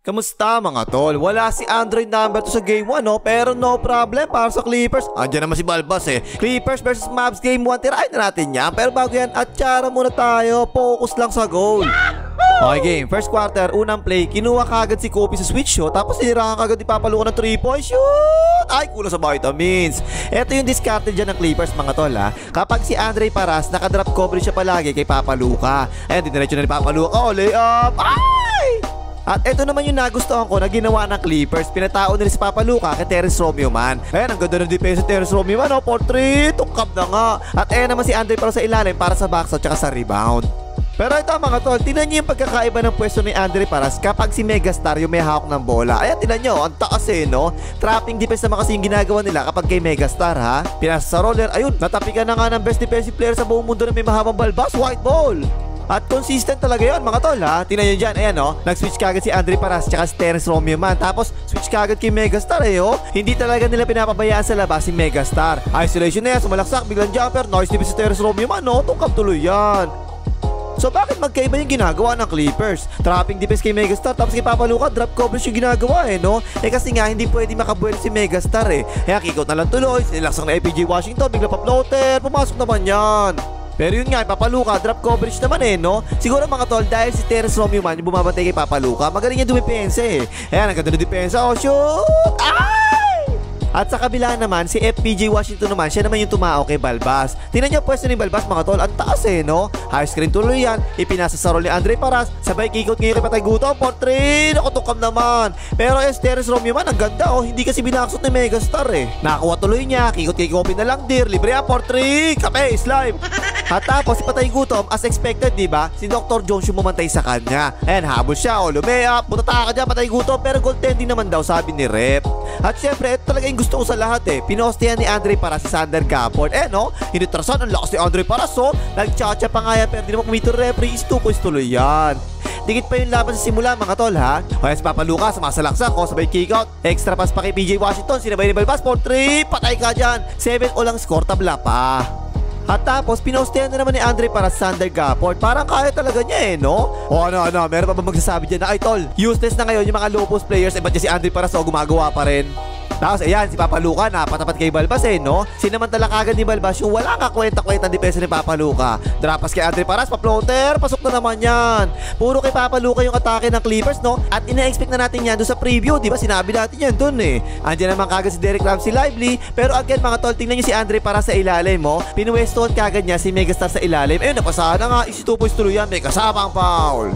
Kamusta mga tol? Wala si Android number 2 sa game 1 no? Pero no problem para sa Clippers. Andiyan naman si Balbas eh. Clippers versus Mavs game 1. Tirahin na natin yan. Pero bago yan, atsara muna tayo. Focus lang sa goal. Okay game, first quarter, unang play. Kinuha kagad si Kobe sa switch shot. Tapos sinirahan kagad ipapalukan ng 3-point shoot. Ay, kulang sa vitamins. Ito yung discarded dyan ng Clippers mga tol ha. Kapag si Andre Paras nakadrop coverage siya palagi kay Papaluka. Ayan, diniretso na ni Papaluka. Oh, layup. Ay! At ito naman yung nagustuhan ko na ginawa ng Clippers. Pinatao nila si Papaluka kay Terrence Romeo man. Ayan, ang ganda ng depensa Terrence Romeo man. Oh, 4-3, tungkap na nga. At ayan naman si Andre Paras sa ilalim para sa backshot at sa rebound. Pero ito mga tol, tinan nyo yung pagkakaiba ng pwesto ni Andre Paras kapag si Megastar yung may hawak ng bola. Ayan, tinan nyo, ang taas eh, no? Trapping defense naman kasi yung ginagawa nila kapag kay Megastar, ha? Pinasa sa roller, ayun, natapikan na nga ng best defensive player sa buong mundo na may mahabang balbas, white ball. At consistent talaga yun mga tol ha. Tingnan nyo dyan, ayan o. Nag-switch kagad si Andre Paras tsaka si Terrence Romeo man. Tapos switch kagad kay Megastar eh o. Hindi talaga nila pinapabayaan sa labas si Megastar. Isolation na yan, sumalaksak, biglang jumper. Nice defense si Terrence Romeo man o. Tungkap tuloy yan. So bakit magkaiba yung ginagawa ng Clippers? Trapping defense kay Megastar tapos kay Papaluka drop coverage yung ginagawa eh no? Eh kasi nga hindi pwede makabuelo si Megastar eh. Kaya kick-out na lang tuloy, sinilaksak na FPJ Washington, bigla pa floater, pumasok naman yan. Pero yun nga, Papaluka, drop coverage naman eh, no? Siguro mga tol, dahil si Terrence Romeo man yung bumabantay kay Papaluka, magaling yung dumipensa eh. Ayan, ang ganda ng depensa, oh shoot! Ay! At sa kabila naman, si FPJ Washington naman, siya naman yung tumao kay Balbas. Tingnan niyo pwesto ni Balbas mga tol, ang taas eh, no? High screen tuloy yan, ipinasa sa role ni Andre Paras, sabay kikot ngayon kay Patay Gutom, 4-3, nakutukam naman. Pero Terrence Romeo man, ang ganda oh, hindi kasi binaksot ni Megastar eh. Nakakuha tuloy niya, kikot kay Kobe na lang dir, libre yan, 4-3, kape, slime. At tapos si Patay Gutom, as expected, diba? Si Dr. Jones yung mumantay sa kanya. And habol siya, o lumea, punata ka dyan, Patay Gutom, pero goaltending naman daw, sabi ni Rep. At syempre, ito talaga yung gusto ko sa lahat eh. Pinostehan ni Andre Paras si Sander Gafford. No? Hinitrasan, ang lakas ni Andre Paras, oh. Nagchacha pa nga yan, pero di naman kumito referee, is 2 points tuloy yan. Dikit pa yung laban sa simula mga tol ha. O yan si Papaluka, sumasalaksak ko, sabay kick out. Extra pass pa kay PJ Washington, sinabay ni Balbas, 4-3, patay ka dyan. 7 o lang score, tabla pa. At tapos, pinostehan na naman ni Andre para sa Sander Gafford. Parang kaya talaga niya eh, no? O ano, meron pa ba magsasabi dyan na, ay tol, useless na ngayon yung mga low post players, ba't si Andre para sa gumagawa pa rin? Tapos ayan, si Papaluka na patapat kay Balbas eh, no? Sinamantala kagad ni Balbas yung wala ka kwenta-kwenta depensa ni Papaluka. Drapas kay Andre Paras, pa-floater, pasok na naman yan. Puro kay Papaluka yung atake ng Clippers, no? At ina-expect na natin yan doon sa preview, di ba? Sinabi natin yan doon eh. Andiyan naman kagad si Derek Ramsey Lively. Pero again mga tol, tingnan nyo si Andre Paras sa ilalim, mo. Pinuweston kagad niya si Megastar sa ilalim. Ayun, napasahan na nga, isi 2 points tuloy yan, may kasamang foul.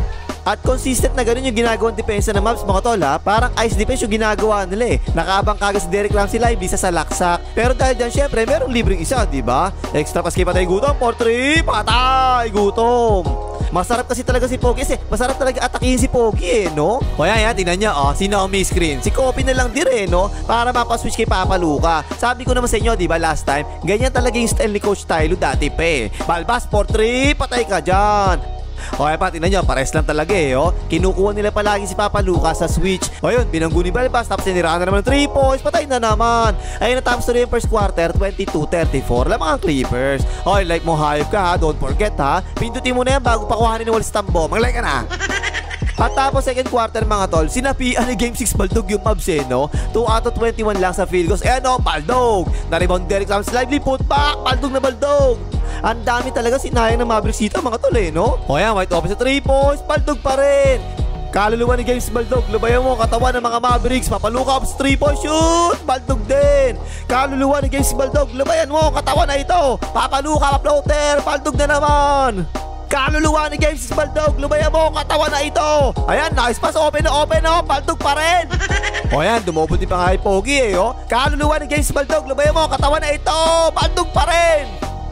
At consistent na ganun yung ginagawang depensa ng Mavs mga tol ha. Parang ice defense yung ginagawa nila eh. Nakaabang kagad si Derek Ramsey Lively sa salaksak. Pero dahil dyan syempre merong libreng isa, diba? Extra pass kay Patay Gutom, 4-3, Patay Gutom. Masarap kasi talaga si Pogi eh. Masarap talaga atakihin si Pogi eh, no? O yan, tingnan niya oh, sino ang screen? Si Kobe na lang din eh, no? Para mapaswitch kay Papaluka. Sabi ko naman sa inyo, diba last time, ganyan talaga yung style ni Coach Tylo dati pa eh. Balbas, 4-3, patay ka dyan. Okay pa, tingnan nyo, pares lang talaga eh oh. Kinukuha nila palagi si Papaluka sa switch. O yun, binanggo ni Balbas, tapos siniraan na naman ng 3 points, patay na naman. Ayun, natapos na yung first quarter, 22-34 lamang ang Clippers. Okay, like mo, hype ka ha, don't forget ha. Pindutin mo na yan bago pa kuhanin ni Wallace Tambo. Mag-like ka na. At tapos second quarter mga tol, sinapian ni Game 6 Baldog yung Mavs eh, no? 2 out of 21 lang sa field goals. Eh no, Baldog! Na-rebound Derek Ramsey Lively, put back! Baldog na Baldog! Ang dami talaga sinayang ng Mavericks dito mga tol eh, no? O yan, white open sa 3 points, Baldog pa rin! Kaluluwa ni Games Baldog, lubayan mo katawan ng mga Mavericks, Papaluka up sa 3-point shoot, Baldog din. Kaluluwa ni Games Baldog, lubayan mo katawan na ito, Papaluka floater, Baldog na naman. Kaluluwa ni Games Baldog, lubayan mo katawan na ito. Ayan, nice pass, open na, Baldog pa rin. O yan, dumobol din pa nga kay Pogi eh, oh. Kaluluwa ni Games Baldog, lubayan mo katawan na ito, Baldog pa rin.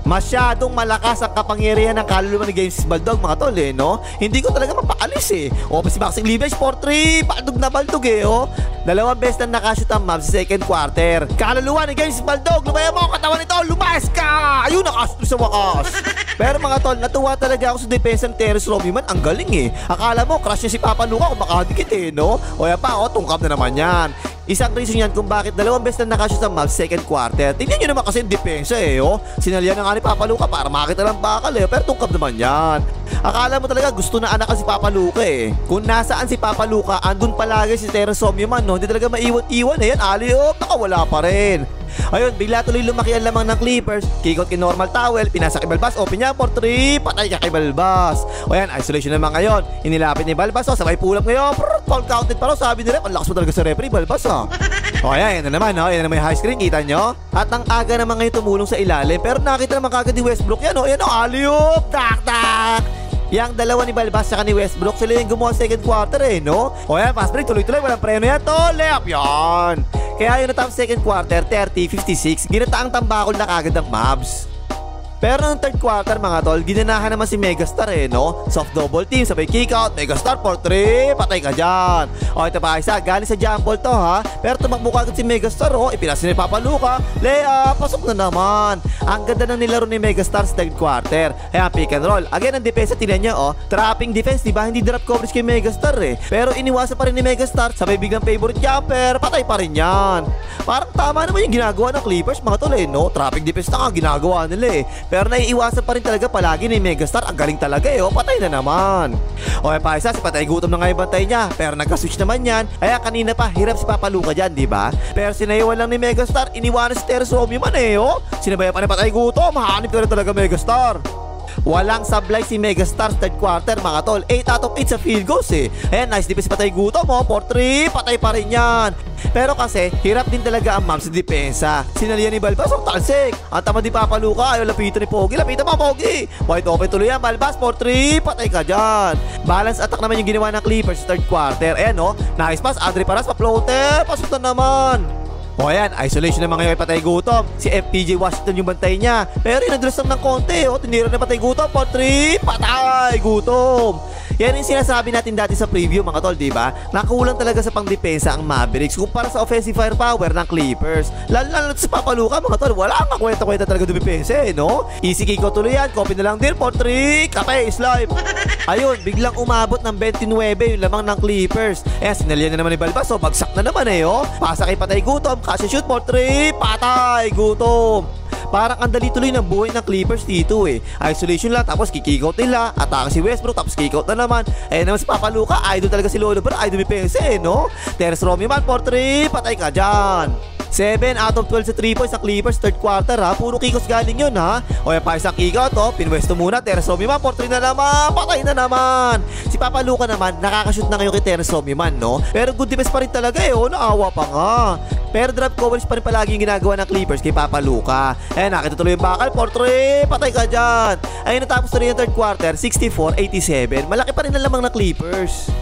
Masyadong malakas ang kapangyarihan ng kaluluwa ni Games Baldog mga tol eh, no? Hindi ko talaga mapaalis eh. O pa si Maxing Levish, 4-3, Baldog na Baldog eh, oh. Dalawang best na nakashoot ang Mavs sa second quarter. Kaluluwa ni Games Baldog, lumayan mo ang katawan nito, lumayas ka! Ayun, nakashoot sa wakas. Pero mga tol, natuwa talaga ako sa depensa ng Terrence Romeo man, ang galing eh. Akala mo, crush niya si Papaluka kung makadikit eh, no? O yan pa, oh, tungkap na naman yan. Isang reason yan kung bakit dalawang beses na nakashoot sa Mavs second quarter. Tingnan nyo naman kasi yung depensa Sinalihan na nga ni Papa Luka para makita ng bakal pero tungkab naman yan. Akala mo talaga gusto na anak si Papa Luka Kung nasaan si Papa Luka, andun palagi si Terrence Romeo man Hindi talaga maiwan-iwan Yan, alley-oop, nakawala pa rin. Ayun, bigla tuloy lumaki ang lamang ng Clippers. Kick out kay normal towel, pinasa kay Balbas, open niya for 3, patay ka kay Balbas. O yan, isolation naman ngayon. Inilapit ni Balbas, sabay pull up ngayon. Foul counted pa sabi ni ref, ang lakas mo talaga sa referee, Balbas O yan, yan na naman yan na may high screen, kita nyo? At ang aga naman ngayon tumulong sa ilalim, pero nakita naman kagad ni Westbrook yan yan alley-oop, tak. Yang dalawa ni Balbas saka ni Westbrook, sila yung gumawa second quarter O yan, fast break, tuloy-tuloy, walang preno yan to, layup yan. Kaya yun natapos second quarter, 30-56, ginataang tambakol na kagad ng Mavs. Pero noong third quarter mga tol, ginanahan naman si Megastar Soft double team, sabay kick out, Megastar for 3, patay ka dyan. O ito pa isa, galing sa jump ball to Pero tumakbo kagad si Megastar ipinasa ni Papa Luka, layup, pasok na naman. Ang ganda ng nilaro ni Megastar sa third quarter. Ayan, pick and roll. Again, ang depensa, tinan nyo trapping defense, diba? Hindi drop coverage kay Megastar Pero iniwasan pa rin ni Megastar, sabay biglang favorite jumper, patay pa rin yan. Parang tama naman yung ginagawa ng Clippers mga tol Trapping defense na nga ginagawa nila Pero naiiwasan pa rin talaga palagi ni Megastar. Ang galing talaga patay na naman. O pa isa, si Patay Gutom na nga yung bantay niya. Pero nagka-switch naman yan. Kaya kanina pa, hirap si Papa Luka dyan, diba? Pero sinaiwan lang ni Megastar, iniwanan si Terrence Romeo man Sinabayan pa ni Patay Gutom, hanip ka rin talaga Megastar. Walang sablay si Megastar third quarter mga tol. 8 out of 8 sa field goals Ayan, nice defense si Patay Gutom for 3, patay pa rin yan. Pero kasi, hirap din talaga ang Mavs sa depensa. Sinalihan ni Balbas, talsik. Ang tama di Papa Luka, ayaw lapitan ni Pogi. Lapitan mo, Pogi. Wide open tuloy yan, Balbas for 3, patay ka dyan. Balance attack naman yung ginawa ng Clippers third quarter. Ayan nice pass, Andre Paras, pa-floater, pasok na naman. O ayan, isolation naman ngayon Patay Gutom. Si FPJ Washington yung bantay niya. Pero inadress lang ng konti tinira na Patay Gutom for 3, patay Gutom. Yan yung sinasabi natin dati sa preview mga tol, diba? Nakulang talaga sa pangdepensa ang Mavericks kumpara sa offensive firepower ng Clippers. Lalo sa Papa Luka mga tol, wala kang kwenta-kwenta talaga dumipensa Easy kick out tuloy yan, copy na lang din for 3, kapay, slime. Ayun, biglang umabot ng 29 yung lamang ng Clippers. Sinalihan na naman ni Balbas, bagsak na naman Pasa kay Patay Gutom, kasi shoot for 3, patay Gutom. Parang ang dali tuloy ng buhay ng Clippers dito Isolation lang, tapos kick out nila, atake si Westbrook, tapos kick out na naman. Naman si Papa Luka, idol talaga si Lolo, pero idol depensa Terrence Romeo man for 3, patay ka dyan. 7 out of 12 sa 3 points sa Clippers third quarter Puro kikos galing yun O yan pa isang kick out pinwesto muna, Terrence Romeo man for 3 na naman, patay na naman. Si Papa Luka naman, nakakashoot na ngayon kay Terrence Romeo man Pero good defense pa rin talaga naawa pa nga. Pero drop coverage pa rin palagi yung ginagawa ng Clippers kay Papa Luka. Nakita tuloy yung bakal for 3, patay ka dyan. Ayun, natapos na rin yung third quarter 64-87, malaki pa rin ang lamang ng Clippers.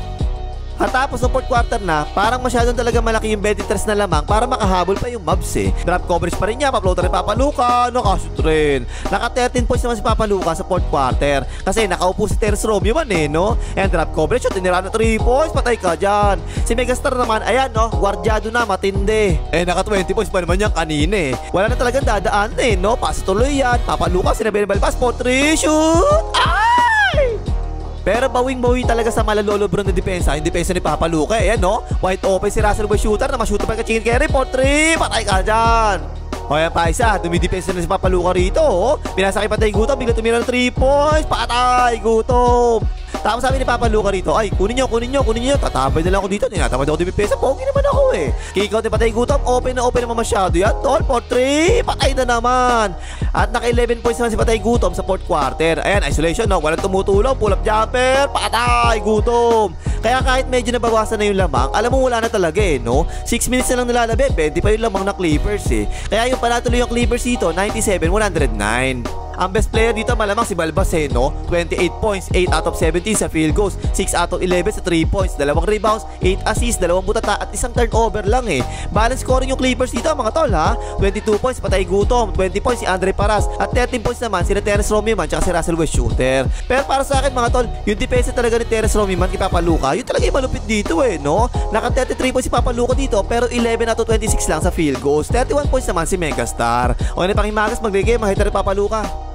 At tapos ng fourth quarter na, parang masyadong talaga malaki yung 23 na lamang para makahabol pa yung Mavs Drop coverage pa rin niya, pa-floater ni Papa Luka, nakashoot rin. Naka 13 points naman si Papa Luka sa fourth quarter kasi nakaupo si Terrence Romeo man And drop coverage, tinira na 3 points, patay ka dyan. Si Megastar naman, ayan guardyado na, matindi. Naka 20 points pa naman yan kanina Wala na talagang dadaan Pass tuloy yan, Papa Luka, sinabi ni Balbas, 4-3, shoot! Ay! Pero bawing-bawi talaga sa malalolobron na depensa, yung depensa ni Papa Luka Ayan wide open si Russell Boy shooter na ma-shooter pa ka Chicken Carry for 3, patay ka dyan. O yan pa isa, dumidepensa na si Papa Luka rito Pinasa kay Patay Gutom, bigla tumira ng 3 points, patay Gutom. Tapos sabi ni Papa Luka rito, ay kunin nyo, tatabay na lang ako dito, tinatamad ako dumipesa, pogi naman ako Kick out ni Patay Gutom, open na naman masyado yan tol, for 3, patay na naman. At naka 11 points naman si Patay Gutom sa fourth quarter. Ayan, isolation walang tumutulong, pull up jumper, patay Gutom. Kaya kahit medyo nabawasan na yung lamang, alam mo wala na talaga 6 minutes na lang nilalabi, 20 pa yung lamang na Clippers Kaya yung panatuloy yung Clippers dito, 97-109. Ang best player dito malamang si Balbas 28 points, 8 out of 17 sa field goals, 6 out of 11 sa 3 points, 2 rebounds, 8 assists, 2 butata at isang turnover lang Balance scoring yung Clippers dito mga tol 22 points Patay Gutom, 20 points si Andre Paras, at 13 points naman si Terrence Romeo man tsaka si Russell West shooter. Pero para sa akin mga tol, yung defense talaga ni Terrence Romeo man kay Papa Luka, yun talaga yung malupit dito Naka 33 points si Papa Luka dito, pero 11 out of 26 lang sa field goals, 31 points naman si Megastar. O na pang himagas, magbigay, mahita rin Papa Luka.